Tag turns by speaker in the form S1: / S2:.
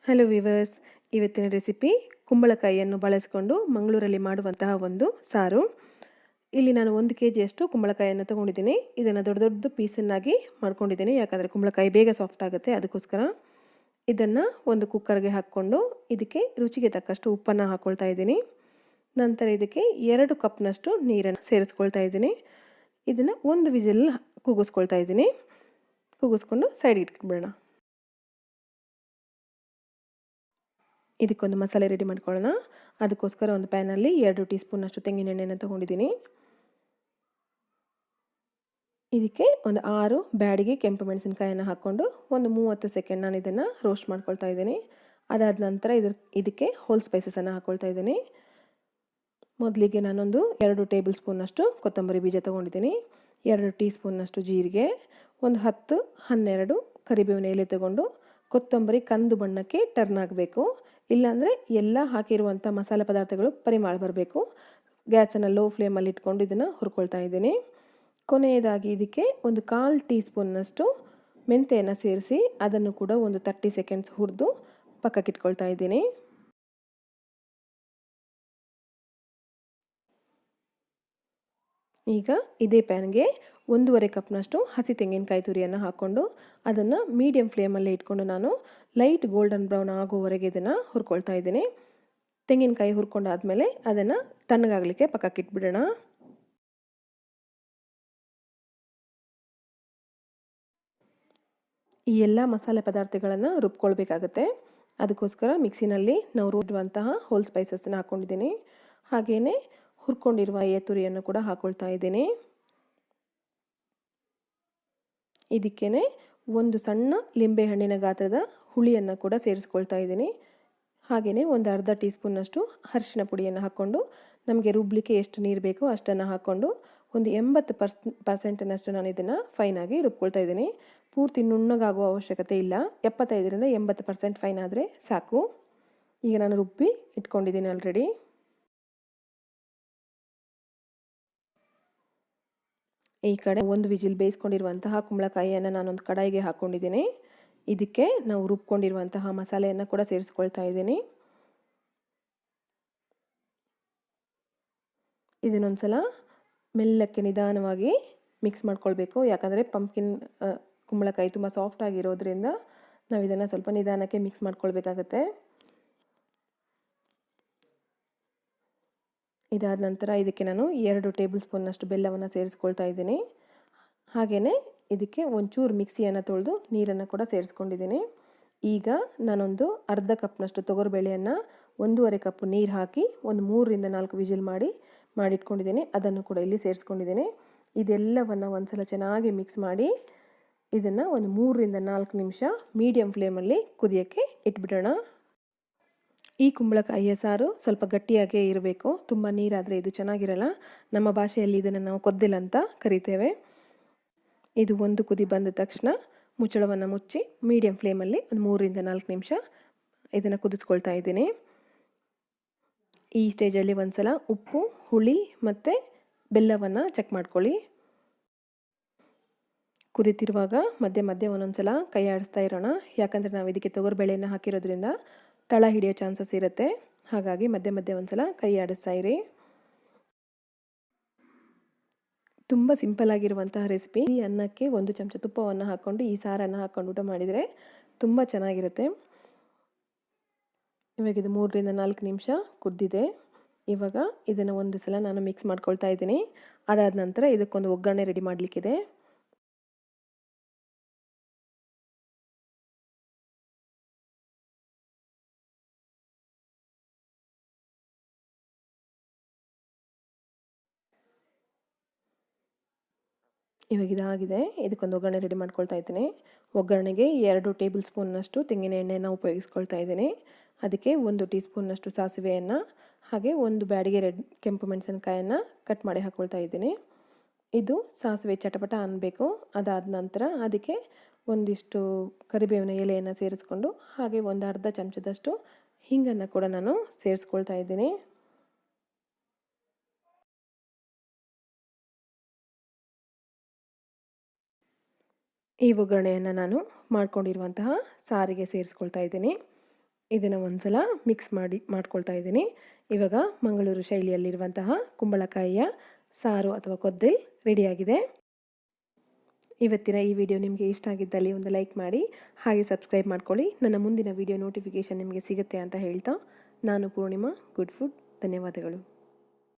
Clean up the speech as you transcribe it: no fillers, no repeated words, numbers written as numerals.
S1: Hello viewers, ಇವತ್ತಿನ recipe ಕುಂಬಳಕಾಯಿಯನ್ನು ಬಳಸಿಕೊಂಡು ಮಂಗಳೂರಲ್ಲಿ ಮಾಡುವಂತಹ ಒಂದು ಸಾರು. ಇಲ್ಲಿ ನಾನು 1 kg ಕುಂಬಳಕಾಯಿಯನ್ನು ತೊಗೊಂಡಿದ್ದೀನಿ. ಇದನ್ನು ದೊಡ್ಡ ದೊಡ್ಡ ಪೀಸನ್ನಾಗಿ ಮಾಡ್ಕೊಂಡಿದ್ದೀನಿ, ಯಾಕಂದರೆ ಕುಂಬಳಕಾಯಿ ಬೇಗ ಸಾಫ್ಟ್ ಆಗುತ್ತೆ, ಅದಕ್ಕೋಸ್ಕರ. ಇದನ್ನು ಒಂದು ಕುಕ್ಕರ್ಗೆ ಹಾಕ್ಕೊಂಡು ಇದಕ್ಕೆ ರುಚಿಗೆ ತಕ್ಕಷ್ಟು ಉಪ್ಪನ್ನು ಹಾಕ್ಕೊಳ್ತಾ ಇದ್ದೀನಿ. ನಂತರ ಇದಕ್ಕೆ 2 ಕಪ್ನಷ್ಟು ನೀರನ್ನು ಸೇರಿಸ್ಕೊಳ್ತಾ ಇದ್ದೀನಿ. ಇದನ್ನು 1 ವಿಸಿಲ್ ಕೂಗಿಸ್ಕೊಳ್ತಾ ಇದ್ದೀನಿ. ಕೂಗಿಸ್ಕೊಂಡು ಸೈಡ್ ಇಟ್ಬಿಡೋಣ. ಇದಕ್ಕೊಂದು ಮಸಾಲೆ ರೆಡಿ ಮಾಡ್ಕೊಳ್ಳೋಣ. ಅದಕ್ಕೋಸ್ಕರ ಒಂದು ಪ್ಯಾನಲ್ಲಿ 2 ಟೀ ಸ್ಪೂನಷ್ಟು ತೆಂಗಿನ ಎಣ್ಣೆಯನ್ನು ತೊಗೊಂಡಿದ್ದೀನಿ. ಇದಕ್ಕೆ ಒಂದು 6 ಬ್ಯಾಡಿಗೆ ಕೆಂಪು ಮೆಣಸಿನಕಾಯನ್ನು ಹಾಕ್ಕೊಂಡು ಒಂದು 30 ಸೆಕೆಂಡ್ ನಾನು ಇದನ್ನು ರೋಸ್ಟ್ ಮಾಡ್ಕೊಳ್ತಾ ಇದ್ದೀನಿ. ಅದಾದ ನಂತರ ಇದಕ್ಕೆ ಹೋಲ್ ಸ್ಪೈಸಸನ್ನು ಹಾಕ್ಕೊಳ್ತಾ ಇದ್ದೀನಿ. ಮೊದಲಿಗೆ ನಾನೊಂದು 2 ಟೇಬಲ್ ಸ್ಪೂನಷ್ಟು ಕೊತ್ತಂಬರಿ ಬೀಜ ತೊಗೊಂಡಿದ್ದೀನಿ, 2 ಟೀ ಸ್ಪೂನ್ನಷ್ಟು ಜೀರಿಗೆ, ಒಂದು 10-12 ಕರಿಬೇವಿನ ಎಲೆ ತಗೊಂಡು ಕೊತ್ತಂಬರಿ ಕಂದು ಬಣ್ಣಕ್ಕೆ ಟರ್ನ್ ಆಗಬೇಕು. ಇಲ್ಲಾಂದರೆ ಎಲ್ಲ ಹಾಕಿರುವಂಥ ಮಸಾಲೆ ಪದಾರ್ಥಗಳು ಪರಿಮಳ ಬರಬೇಕು. ಗ್ಯಾಸನ್ನು ಲೋ ಫ್ಲೇಮಲ್ಲಿ ಇಟ್ಕೊಂಡು ಇದನ್ನು ಹುರ್ಕೊಳ್ತಾ ಇದ್ದೀನಿ. ಕೊನೆಯದಾಗಿ ಇದಕ್ಕೆ ಒಂದು 1/4 ಟೀ ಸ್ಪೂನ್ನಷ್ಟು ಮೆಂತೆಯನ್ನು ಸೇರಿಸಿ ಅದನ್ನು ಕೂಡ ಒಂದು 30 ಸೆಕೆಂಡ್ಸ್ ಹುರಿದು ಪಕ್ಕಕ್ಕೆ ಇಟ್ಕೊಳ್ತಾ ಇದ್ದೀನಿ. ಈಗ ಇದೇ ಪ್ಯಾನ್ಗೆ 1/2 ಕಪ್ನಷ್ಟು ಹಸಿ ತೆಂಗಿನಕಾಯಿ ತುರಿಯನ್ನು ಹಾಕ್ಕೊಂಡು ಅದನ್ನು ಮೀಡಿಯಮ್ ಫ್ಲೇಮಲ್ಲಿ ಇಟ್ಕೊಂಡು ನಾನು ಲೈಟ್ ಗೋಲ್ಡನ್ ಬ್ರೌನ್ ಆಗೋವರೆಗೆ ಇದನ್ನು ಹುರ್ಕೊಳ್ತಾ ಇದ್ದೀನಿ. ತೆಂಗಿನಕಾಯಿ ಹುರ್ಕೊಂಡಾದಮೇಲೆ ಅದನ್ನು ತಣ್ಣಗಾಗಲಿಕ್ಕೆ ಪಕ್ಕಕ್ಕೆ ಇಟ್ಬಿಡೋಣ. ಈ ಎಲ್ಲ ಮಸಾಲೆ ಪದಾರ್ಥಗಳನ್ನು ರುಬ್ಕೊಳ್ಬೇಕಾಗತ್ತೆ. ಅದಕ್ಕೋಸ್ಕರ ಮಿಕ್ಸಿನಲ್ಲಿ ನಾವು ರುಬ್ಬುವಂತಹ ಹೋಲ್ ಸ್ಪೈಸಸ್ನ ಹಾಕ್ಕೊಂಡಿದ್ದೀನಿ. ಹಾಗೆಯೇ ಹುರ್ಕೊಂಡಿರುವ ತುರಿಯನ್ನು ಕೂಡ ಹಾಕ್ಕೊಳ್ತಾ ಇದ್ದೀನಿ. ಇದಕ್ಕೇ ಒಂದು ಸಣ್ಣ ಲಿಂಬೆಹಣ್ಣಿನ ಗಾತ್ರದ ಹುಳಿಯನ್ನು ಕೂಡ ಸೇರಿಸ್ಕೊಳ್ತಾ ಇದ್ದೀನಿ. ಹಾಗೆಯೇ ಒಂದು ಅರ್ಧ ಟೀ ಸ್ಪೂನ್ನಷ್ಟು ಅರಿಶಿನ ಪುಡಿಯನ್ನು ಹಾಕ್ಕೊಂಡು ನಮಗೆ ರುಬ್ಬಲಿಕ್ಕೆ ಎಷ್ಟು ನೀರು ಬೇಕೋ ಅಷ್ಟನ್ನು ಹಾಕ್ಕೊಂಡು ಒಂದು 80% ನಾನು ಇದನ್ನು ಫೈನಾಗಿ ರುಬ್ಕೊಳ್ತಾ ಇದ್ದೀನಿ. ಪೂರ್ತಿ ನುಣ್ಣಗಾಗುವ ಅವಶ್ಯಕತೆ ಇಲ್ಲ, 75-80% ಫೈನ್ ಆದರೆ ಸಾಕು. ಈಗ ನಾನು ರುಬ್ಬಿ ಇಟ್ಕೊಂಡಿದ್ದೀನಿ ಆಲ್ರೆಡಿ. ಈ ಕಡೆ ಒಂದು ವಿಜಿಲ್ ಬೇಯಿಸ್ಕೊಂಡಿರುವಂತಹ ಕುಂಬಳಕಾಯಿಯನ್ನು ನಾನೊಂದು ಕಡಾಯಿಗೆ ಹಾಕ್ಕೊಂಡಿದ್ದೀನಿ. ಇದಕ್ಕೆ ನಾವು ರುಬ್ಕೊಂಡಿರುವಂತಹ ಮಸಾಲೆಯನ್ನು ಕೂಡ ಸೇರಿಸ್ಕೊಳ್ತಾ ಇದ್ದೀನಿ. ಇದನ್ನೊಂದ್ಸಲ ಮೆಲ್ಲಕ್ಕೆ ನಿಧಾನವಾಗಿ ಮಿಕ್ಸ್ ಮಾಡ್ಕೊಳ್ಬೇಕು, ಯಾಕಂದರೆ ಕುಂಬಳಕಾಯಿ ತುಂಬ ಸಾಫ್ಟ್ ಆಗಿರೋದ್ರಿಂದ ನಾವು ಇದನ್ನು ಸ್ವಲ್ಪ ನಿಧಾನಕ್ಕೆ ಮಿಕ್ಸ್ ಮಾಡ್ಕೊಳ್ಬೇಕಾಗತ್ತೆ. ಇದಾದ ನಂತರ ಇದಕ್ಕೆ ನಾನು 2 ಟೇಬಲ್ ಸ್ಪೂನ್ನಷ್ಟು ಬೆಲ್ಲವನ್ನು ಸೇರಿಸ್ಕೊಳ್ತಾ ಇದ್ದೀನಿ. ಹಾಗೆಯೇ ಇದಕ್ಕೆ ಒಂಚೂರು ಮಿಕ್ಸಿಯನ್ನು ತೊಳೆದು ನೀರನ್ನು ಕೂಡ ಸೇರಿಸ್ಕೊಂಡಿದ್ದೀನಿ. ಈಗ ನಾನೊಂದು ಅರ್ಧ ಕಪ್ನಷ್ಟು ತೊಗರಿಬೇಳೆಯನ್ನು 1/2 ಕಪ್ ನೀರು ಹಾಕಿ ಒಂದು 3-4 ವಿಜಿಲ್ ಮಾಡಿಟ್ಕೊಂಡಿದ್ದೀನಿ. ಅದನ್ನು ಕೂಡ ಇಲ್ಲಿ ಸೇರಿಸ್ಕೊಂಡಿದ್ದೀನಿ. ಇದೆಲ್ಲವನ್ನು ಒಂದ್ಸಲ ಚೆನ್ನಾಗಿ ಮಿಕ್ಸ್ ಮಾಡಿ ಇದನ್ನು ಒಂದು 3-4 ನಿಮಿಷ ಮೀಡಿಯಮ್ ಫ್ಲೇಮಲ್ಲಿ ಕುದಿಯೋಕ್ಕೆ ಇಟ್ಬಿಡೋಣ. ಈ ಕುಂಬಳಕಾಯಿಯ ಸಾರು ಸ್ವಲ್ಪ ಗಟ್ಟಿಯಾಗೇ ಇರಬೇಕು, ತುಂಬ ನೀರಾದರೆ ಇದು ಚೆನ್ನಾಗಿರಲ್ಲ. ನಮ್ಮ ಭಾಷೆಯಲ್ಲಿ ಇದನ್ನು ನಾವು ಕೊದ್ದಿಲ್ ಅಂತ ಕರಿತೇವೆ. ಇದು ಒಂದು ಕುದಿ ಬಂದ ತಕ್ಷಣ ಮುಚ್ಚಳವನ್ನು ಮುಚ್ಚಿ ಮೀಡಿಯಮ್ ಫ್ಲೇಮಲ್ಲಿ ಒಂದು 3-4 ನಿಮಿಷ ಇದನ್ನು ಕುದಿಸ್ಕೊಳ್ತಾ ಇದ್ದೀನಿ. ಈ ಸ್ಟೇಜಲ್ಲಿ ಒಂದ್ಸಲ ಉಪ್ಪು, ಹುಳಿ ಮತ್ತು ಬೆಲ್ಲವನ್ನು ಚೆಕ್ ಮಾಡ್ಕೊಳ್ಳಿ. ಕುದಿತಿರುವಾಗ ಮಧ್ಯೆ ಮಧ್ಯೆ ಒಂದೊಂದ್ಸಲ ಕೈ ಆಡಿಸ್ತಾ ಇರೋಣ, ಯಾಕಂದರೆ ನಾವು ಇದಕ್ಕೆ ತೊಗರಿಬೇಳೆಯನ್ನು ಹಾಕಿರೋದ್ರಿಂದ ತಳ ಹಿಡಿಯೋ ಚಾನ್ಸಸ್ ಇರುತ್ತೆ. ಹಾಗಾಗಿ ಮಧ್ಯೆ ಮಧ್ಯೆ ಒಂದ್ಸಲ ಕೈ ಆಡಿಸ್ತಾ ಇರಿ. ತುಂಬ ಸಿಂಪಲ್ ಆಗಿರುವಂತಹ ರೆಸಿಪಿ. ಈ ಅನ್ನಕ್ಕೆ 1 ಚಮಚ ತುಪ್ಪವನ್ನು ಹಾಕ್ಕೊಂಡು ಈ ಸಾರನ್ನು ಹಾಕ್ಕೊಂಡು ಊಟ ಮಾಡಿದರೆ ತುಂಬ ಚೆನ್ನಾಗಿರುತ್ತೆ. ಇವಾಗ ಇದು 3-4 ನಿಮಿಷ ಕುದ್ದಿದೆ. ಇವಾಗ ಇದನ್ನು ಒಂದು ಸಲ ನಾನು ಮಿಕ್ಸ್ ಮಾಡ್ಕೊಳ್ತಾ ಇದ್ದೀನಿ. ಅದಾದ ನಂತರ ಇದಕ್ಕೊಂದು ಒಗ್ಗರಣೆ ರೆಡಿ ಮಾಡಲಿಕ್ಕಿದೆ. ಇವಾಗ ಇದಾಗಿದೆ. ಇದಕ್ಕೊಂದು ಒಗ್ಗರಣೆ ರೆಡಿ ಮಾಡ್ಕೊಳ್ತಾ ಇದ್ದೀನಿ. ಒಗ್ಗರಣೆಗೆ 2 ಟೇಬಲ್ ಸ್ಪೂನ್ನಷ್ಟು ತೆಂಗಿನ ಎಣ್ಣೆಯನ್ನು ಉಪಯೋಗಿಸ್ಕೊಳ್ತಾ ಇದ್ದೀನಿ. ಅದಕ್ಕೆ 1 ಟೀ ಸ್ಪೂನ್ನಷ್ಟು ಸಾಸಿವೆಯನ್ನು ಹಾಗೆ 1 ಬ್ಯಾಡಿಗೆ ಕೆಂಪು ಮೆಣಸಿನಕಾಯನ್ನು ಕಟ್ ಮಾಡಿ ಹಾಕ್ಕೊಳ್ತಾ ಇದ್ದೀನಿ. ಇದು ಸಾಸಿವೆ ಚಟಪಟ ಅನ್ನಬೇಕು. ಅದಾದ ನಂತರ ಅದಕ್ಕೆ ಒಂದಿಷ್ಟು ಕರಿಬೇವಿನ ಎಲೆಯನ್ನು ಸೇರಿಸ್ಕೊಂಡು ಹಾಗೆ ಒಂದು ಅರ್ಧ ಚಮಚದಷ್ಟು ಹಿಂಗನ್ನು ಕೂಡ ನಾನು ಸೇರಿಸ್ಕೊಳ್ತಾ ಇದ್ದೀನಿ. ಈ ಒಗ್ಗರಣೆಯನ್ನು ನಾನು ಮಾಡ್ಕೊಂಡಿರುವಂತಹ ಸಾರಿಗೆ ಸೇರಿಸ್ಕೊಳ್ತಾ ಇದ್ದೀನಿ. ಇದನ್ನು ಒಂದ್ಸಲ ಮಿಕ್ಸ್ ಮಾಡ್ಕೊಳ್ತಾ ಇದ್ದೀನಿ. ಇವಾಗ ಮಂಗಳೂರು ಶೈಲಿಯಲ್ಲಿರುವಂತಹ ಕುಂಬಳಕಾಯಿಯ ಸಾರು ಅಥವಾ ಕೊದ್ದಲ್ ರೆಡಿಯಾಗಿದೆ. ಇವತ್ತಿನ ಈ ವಿಡಿಯೋ ನಿಮಗೆ ಇಷ್ಟ ಆಗಿದ್ದಲ್ಲಿ ಒಂದು ಲೈಕ್ ಮಾಡಿ, ಹಾಗೆ ಸಬ್ಸ್ಕ್ರೈಬ್ ಮಾಡ್ಕೊಳ್ಳಿ. ನನ್ನ ಮುಂದಿನ ವಿಡಿಯೋ ನೋಟಿಫಿಕೇಷನ್ ನಿಮಗೆ ಸಿಗುತ್ತೆ ಅಂತ ಹೇಳ್ತಾ, ನಾನು ಪೂರ್ಣಿಮಾ. Good food. ಧನ್ಯವಾದಗಳು.